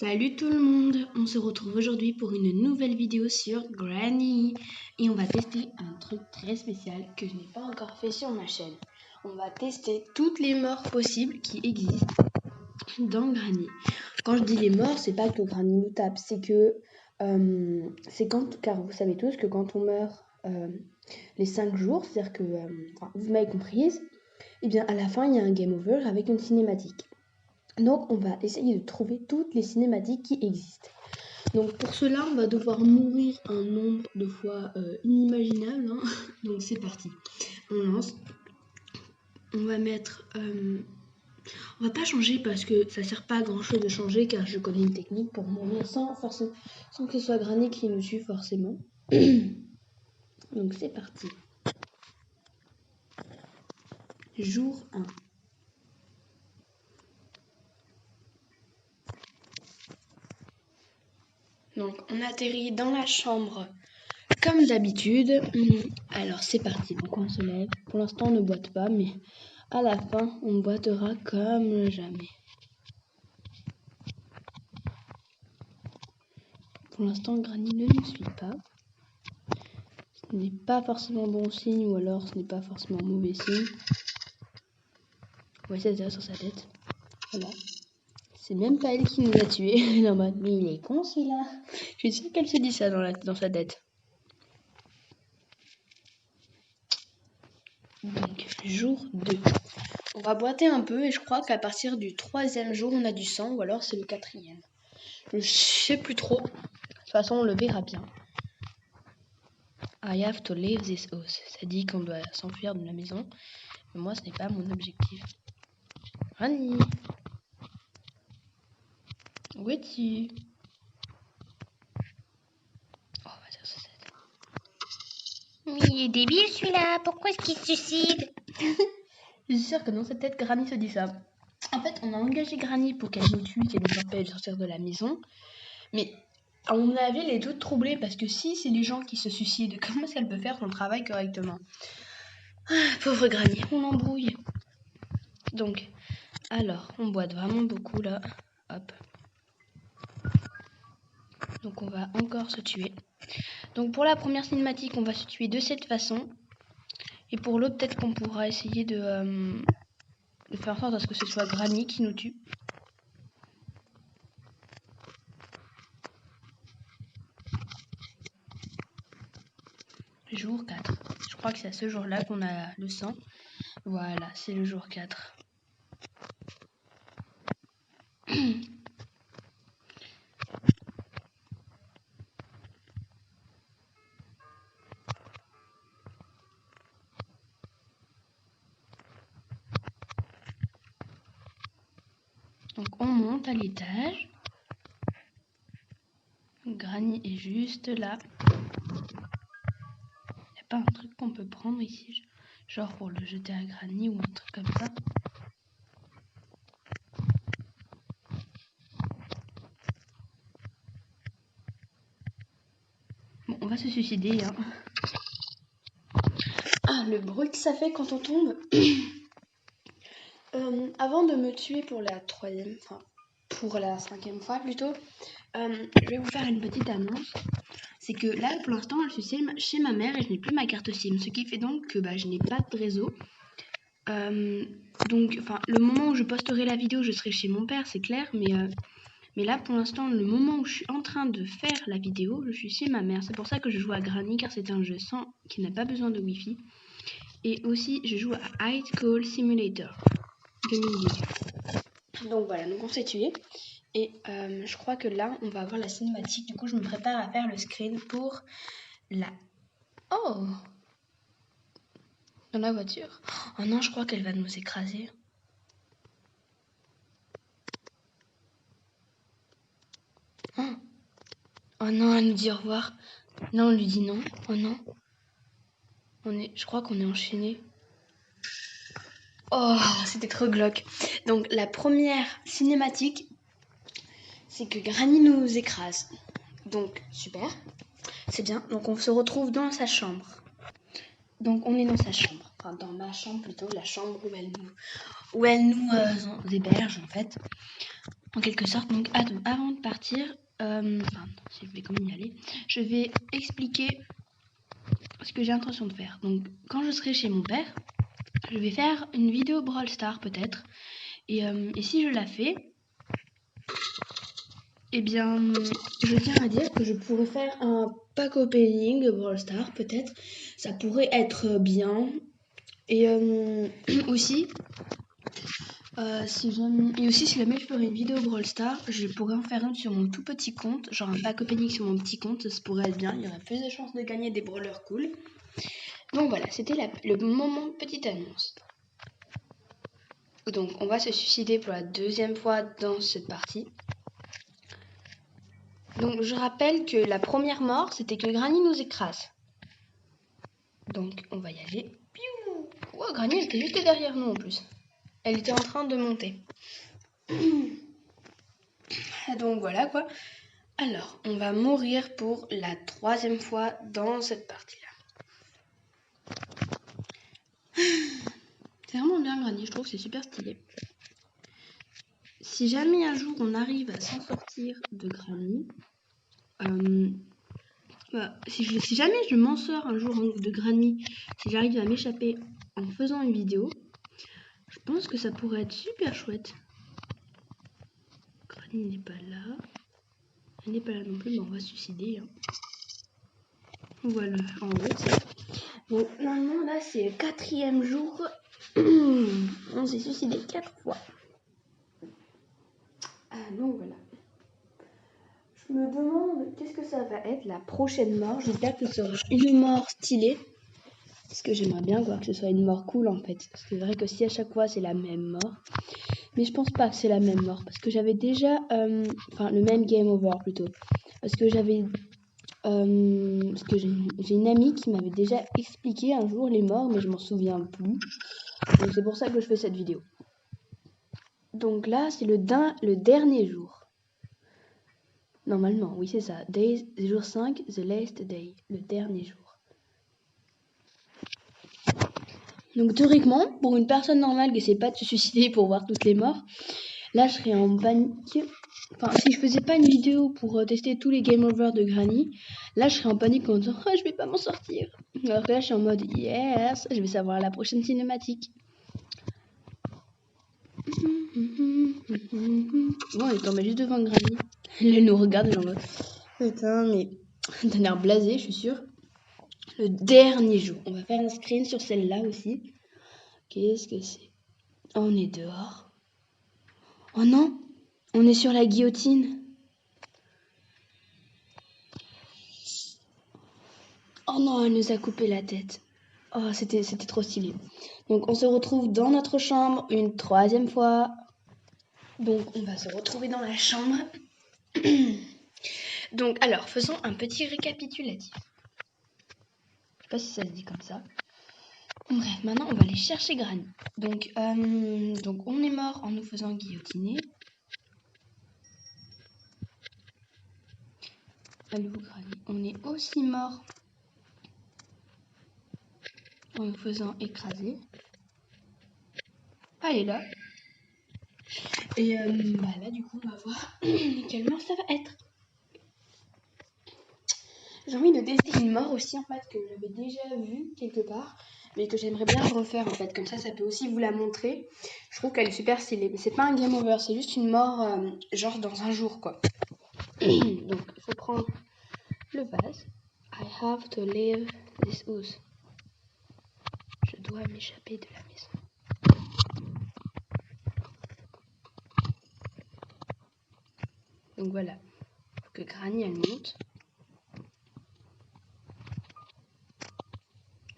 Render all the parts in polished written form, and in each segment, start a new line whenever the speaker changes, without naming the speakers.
Salut tout le monde, on se retrouve aujourd'hui pour une nouvelle vidéo sur Granny et on va tester un truc très spécial que je n'ai pas encore fait sur ma chaîne. On va tester toutes les morts possibles qui existent dans Granny. Quand je dis les morts, c'est pas que Granny nous tape, c'est que car vous savez tous que quand on meurt les 5 jours, c'est-à-dire que vous m'avez comprise, et bien à la fin il y a un game over avec une cinématique. Donc on va essayer de trouver toutes les cinématiques qui existent. Donc pour cela on va devoir mourir un nombre de fois inimaginable, hein. Donc c'est parti, on lance. On va mettre on va pas changer parce que ça sert pas à grand chose de changer, car je connais une technique pour mourir sans que ce soit Granny qui nous tue forcément. Donc c'est parti. Jour 1. Donc on atterrit dans la chambre comme d'habitude. Alors c'est parti, donc on se lève. Pour l'instant on ne boite pas, mais à la fin on boitera comme jamais. Pour l'instant Granny ne nous suit pas. Ce n'est pas forcément bon signe, ou alors ce n'est pas forcément mauvais signe. Voici ça sur sa tête. Voilà. C'est même pas elle qui nous a tués. Elle est en mode, mais il est con celui-là. Je suis sûre qu'elle se dit ça dans sa tête. Donc, jour 2. On va boiter un peu et je crois qu'à partir du 3e jour, on a du sang, ou alors c'est le 4e. Je sais plus trop. De toute façon, on le verra bien. I have to leave this house. Ça dit qu'on doit s'enfuir de la maison. Mais moi, ce n'est pas mon objectif. Granny, où es-tu? Oh, on va dire ça.
Mais il est débile celui-là, pourquoi est-ce qu'il se suicide?
Je suis sûre que dans sa tête, Granny se dit ça. En fait, on a engagé Granny pour qu'elle nous tue, qu'elle nous empêche de sortir de la maison. Mais à mon avis, elle est toute troublée parce que si c'est les gens qui se suicident, comment est-ce qu'elle peut faire son travail correctement? Pauvre Granny, on l'embrouille. Donc, alors, on boite vraiment beaucoup là. Hop. Donc on va encore se tuer. Donc pour la première cinématique, on va se tuer de cette façon. Et pour l'autre, peut-être qu'on pourra essayer de faire en sorte à ce que ce soit Granny qui nous tue. Jour 4. Je crois que c'est à ce jour-là qu'on a le sang. Voilà, c'est le jour 4. Donc on monte à l'étage. Granny est juste là. Il n'y a pas un truc qu'on peut prendre ici, genre pour le jeter à Granny ou un truc comme ça? Bon, on va se suicider, hein. Ah, le bruit que ça fait quand on tombe. Avant de me tuer pour la 3e, enfin pour la 5e fois plutôt, je vais vous faire une petite annonce. C'est que là, pour l'instant, je suis chez ma mère et je n'ai plus ma carte SIM, ce qui fait donc que je n'ai pas de réseau. Donc, le moment où je posterai la vidéo, je serai chez mon père, c'est clair, mais là, pour l'instant, le moment où je suis en train de faire la vidéo, je suis chez ma mère. C'est pour ça que je joue à Granny, car c'est un jeu qui n'a pas besoin de Wi-Fi. Et aussi, je joue à High School Simulator. Donc voilà, donc on s'est tué. Et je crois que là, on va avoir la cinématique. Du coup, je me prépare à faire le screen pour la... Oh! Dans la voiture. Oh non, je crois qu'elle va nous écraser. Oh non, elle nous dit au revoir. Là, on lui dit non. Oh non. Je crois qu'on est enchaîné. Oh, c'était trop glauque. Donc, la première cinématique, c'est que Granny nous écrase. Donc, super. C'est bien. Donc, on se retrouve dans sa chambre. Donc, on est dans sa chambre. Enfin, dans ma chambre plutôt. La chambre où elle nous héberge, en fait. en quelque sorte. Donc avant de partir, si je vais quand même y aller, je vais expliquer ce que j'ai intention de faire. Donc quand je serai chez mon père, je vais faire une vidéo Brawl Stars peut-être. Et si je la fais, eh bien, je tiens à dire que je pourrais faire un pack opening de Brawl Stars peut-être. Ça pourrait être bien. Et aussi, si jamais je ferais une vidéo Brawl Stars, je pourrais en faire une sur mon tout petit compte, genre un pack opening sur mon petit compte, ça pourrait être bien, il y aurait plus de chances de gagner des brawlers cool. Donc voilà, c'était le moment de petite annonce. Donc on va se suicider pour la deuxième fois dans cette partie. Donc je rappelle que la première mort, c'était que Granny nous écrase. Donc on va y aller. Piou! Oh, Granny, elle était juste derrière nous en plus. Elle était en train de monter. Donc voilà quoi. Alors, on va mourir pour la troisième fois dans cette partie-là. C'est vraiment bien Granny, je trouve que c'est super stylé. Si jamais un jour on arrive à s'en sortir de Granny, si jamais je m'en sors un jour de Granny, si j'arrive à m'échapper en faisant une vidéo, je pense que ça pourrait être super chouette. Granny n'est pas là. Elle n'est pas là non plus, mais on va se suicider. Hein. Voilà, en route. Bon, normalement là c'est le 4e jour. On s'est suicidé 4 fois. Donc voilà. Je me demande qu'est-ce que ça va être la prochaine mort. J'espère que ce sera une mort stylée. Parce que j'aimerais bien quoi, que ce soit une mort cool en fait. C'est vrai que si à chaque fois c'est la même mort. Mais je pense pas que c'est la même mort. Parce que j'avais déjà... le même game over plutôt. Parce que j'avais... j'ai une amie qui m'avait déjà expliqué un jour les morts. Mais je m'en souviens plus. Donc c'est pour ça que je fais cette vidéo. Donc là c'est le dernier jour. Normalement, oui c'est ça. Jour 5, the last day. Le dernier jour. Donc théoriquement, pour une personne normale qui essaie pas de se suicider pour voir toutes les morts, là je serais en panique. Enfin, si je faisais pas une vidéo pour tester tous les game over de Granny, là je serais en panique en disant je vais pas m'en sortir. Alors que là je suis en mode yes, je vais savoir la prochaine cinématique. Bon, elle est tombée juste devant Granny. Elle nous regarde genre putain, mais t'as l'air blasé, je suis sûre. Le dernier jour, on va faire un screen sur celle-là aussi. Qu'est-ce que c'est? On est dehors. Oh non, on est sur la guillotine. Oh non, elle nous a coupé la tête. Oh, c'était trop stylé. Donc on se retrouve dans notre chambre une 3e fois. Donc on va se retrouver dans la chambre. Donc alors, faisons un petit récapitulatif. Je sais pas si ça se dit comme ça. Bref, maintenant on va aller chercher Granny. Donc on est mort en nous faisant guillotiner. Allô Granny. On est aussi mort en nous faisant écraser. Elle est là. Et là du coup on va voir quelle mort ça va être. J'ai envie de tester une mort aussi en fait que j'avais déjà vue quelque part, mais que j'aimerais bien refaire en fait. Comme ça peut aussi vous la montrer. Je trouve qu'elle est super stylée. Mais c'est pas un game over, c'est juste une mort genre dans un jour quoi. Donc il faut prendre le vase. I have to leave this house. Je dois m'échapper de la maison. Donc voilà, faut que Granny elle monte.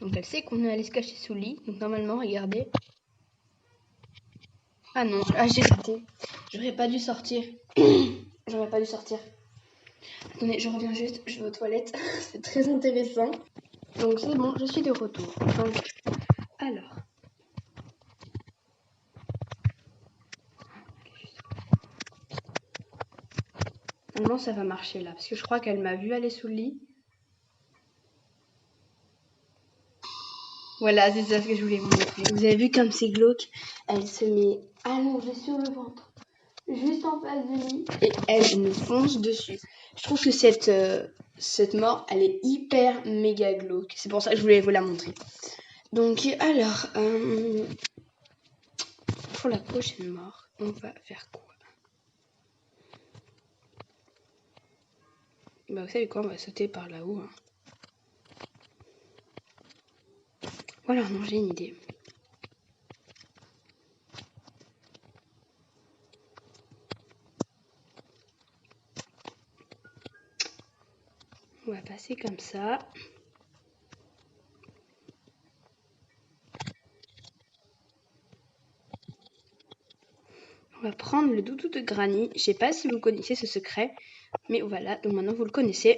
Donc elle sait qu'on est allé se cacher sous le lit. Donc normalement, regardez. Ah non, j'ai raté. J'aurais pas dû sortir. J'aurais pas dû sortir. Attendez, je reviens juste, je vais aux toilettes. C'est très intéressant. Donc c'est bon, je suis de retour. Donc, alors. Normalement, ça va marcher là. Parce que je crois qu'elle m'a vu aller sous le lit. Voilà, c'est ça ce que je voulais vous montrer. Vous avez vu comme c'est glauque. Elle se met allongée sur le ventre. juste en face de lui et elle nous fonce dessus. Je trouve que cette mort, elle est hyper méga glauque. C'est pour ça que je voulais vous la montrer. Donc alors, pour la prochaine mort, on va faire quoi? Bah vous savez quoi, on va sauter par là-haut. Hein. Voilà, non, j'ai une idée. On va passer comme ça. On va prendre le doudou de Granny. Je sais pas si vous connaissez ce secret, mais voilà, donc maintenant vous le connaissez.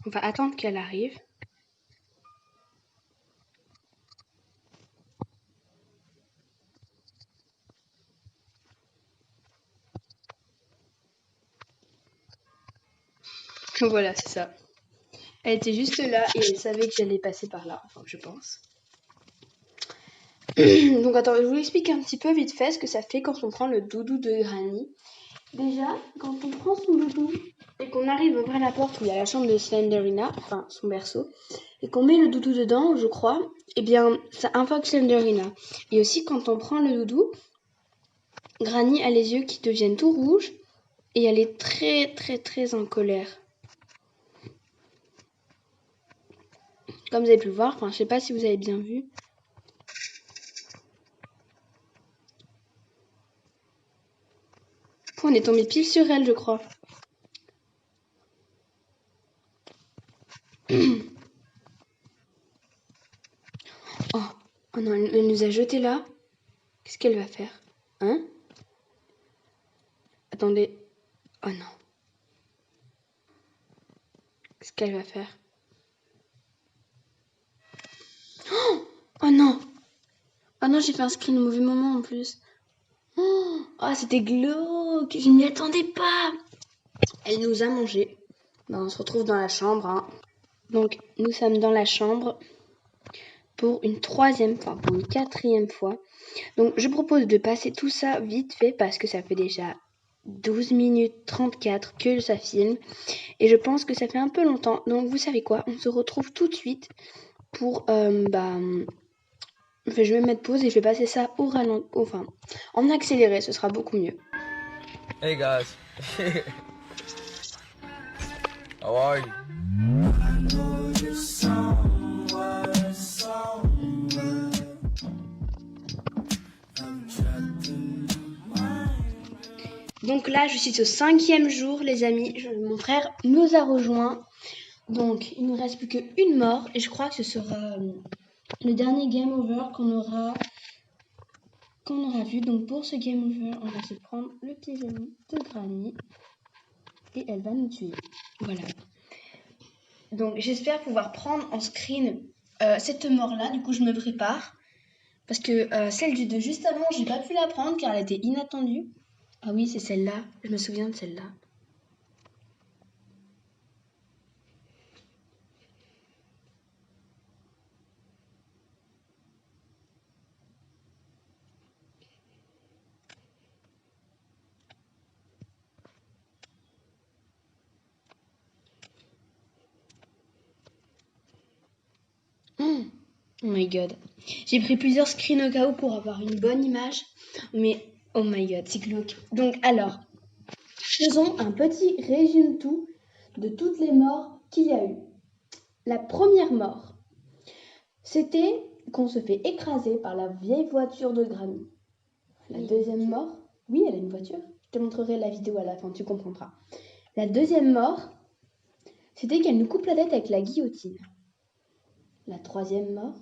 On va attendre qu'elle arrive. Voilà, c'est ça. Elle était juste là et elle savait que j'allais passer par là, enfin je pense. Donc attends, je vous explique un petit peu vite fait ce que ça fait quand on prend le doudou de Granny. Déjà, quand on prend son doudou et qu'on arrive à ouvrir la porte où il y a la chambre de Slenderina, enfin son berceau, et qu'on met le doudou dedans, je crois, eh bien ça invoque Slenderina. Et aussi quand on prend le doudou, Granny a les yeux qui deviennent tout rouges et elle est très très très en colère. Comme vous avez pu le voir, enfin je sais pas si vous avez bien vu. On est tombé pile sur elle, je crois. Oh non, elle nous a jetés là. Qu'est-ce qu'elle va faire? Hein? Attendez. Oh non. Qu'est-ce qu'elle va faire? Oh non! Oh non, j'ai fait un screen au mauvais moment en plus. Oh, c'était glauque. Je m'y attendais pas. Elle nous a mangé. Ben, on se retrouve dans la chambre. Hein. Donc, nous sommes dans la chambre pour une quatrième fois. Donc, je propose de passer tout ça vite fait parce que ça fait déjà 12 minutes 34 que ça filme. Et je pense que ça fait un peu longtemps. Donc, vous savez quoi? On se retrouve tout de suite pour... je vais mettre pause et je vais passer ça au ralenti. Enfin, en accéléré, ce sera beaucoup mieux.
Hey guys. How are you?
Donc là, je suis au 5e jour, les amis. Mon frère nous a rejoints. Donc, il ne reste plus qu'une mort. Et je crois que ce sera le dernier game over qu'on aura vu. Donc, pour ce game over, on va se prendre le pigeon de Granny. Et elle va nous tuer. Voilà. Donc, j'espère pouvoir prendre en screen cette mort-là. Du coup, je me prépare. Parce que celle de juste avant, j'ai pas pu la prendre car elle était inattendue. Ah oui, c'est celle-là. Je me souviens de celle-là. Oh my god. J'ai pris plusieurs screens au cas où pour avoir une bonne image. Mais oh my god, c'est glauque. Donc alors, faisons un petit résumé tout de toutes les morts qu'il y a eu. La première mort, c'était qu'on se fait écraser par la vieille voiture de Granny. La deuxième mort, oui, elle a une voiture. Je te montrerai la vidéo à la fin, tu comprendras. La deuxième mort, c'était qu'elle nous coupe la tête avec la guillotine. La troisième mort,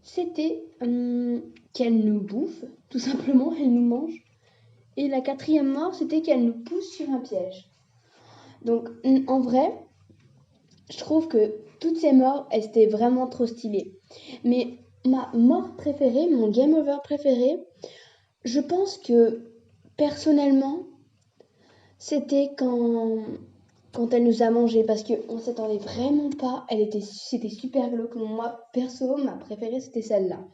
c'était qu'elle nous bouffe, tout simplement, elle nous mange. Et la quatrième mort, c'était qu'elle nous pousse sur un piège. Donc, en vrai, je trouve que toutes ces morts, elles étaient vraiment trop stylées. Mais ma mort préférée, mon game over préféré, je pense que, personnellement, c'était quand elle nous a mangé parce qu'on s'attendait vraiment pas. C'était super glauque. Moi, perso, ma préférée, c'était celle-là.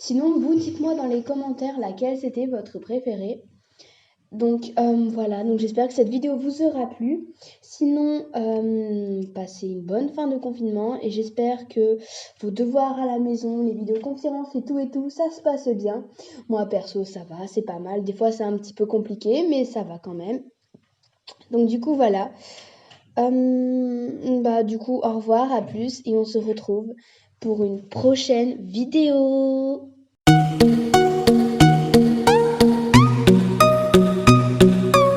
Sinon, vous dites-moi dans les commentaires laquelle c'était votre préférée. Donc voilà, donc j'espère que cette vidéo vous aura plu. Sinon, passez une bonne fin de confinement et j'espère que vos devoirs à la maison, les vidéoconférences et tout, ça se passe bien. Moi perso, ça va, c'est pas mal. Des fois, c'est un petit peu compliqué, mais ça va quand même. Donc du coup, voilà. Du coup, au revoir, à plus et on se retrouve pour une prochaine vidéo.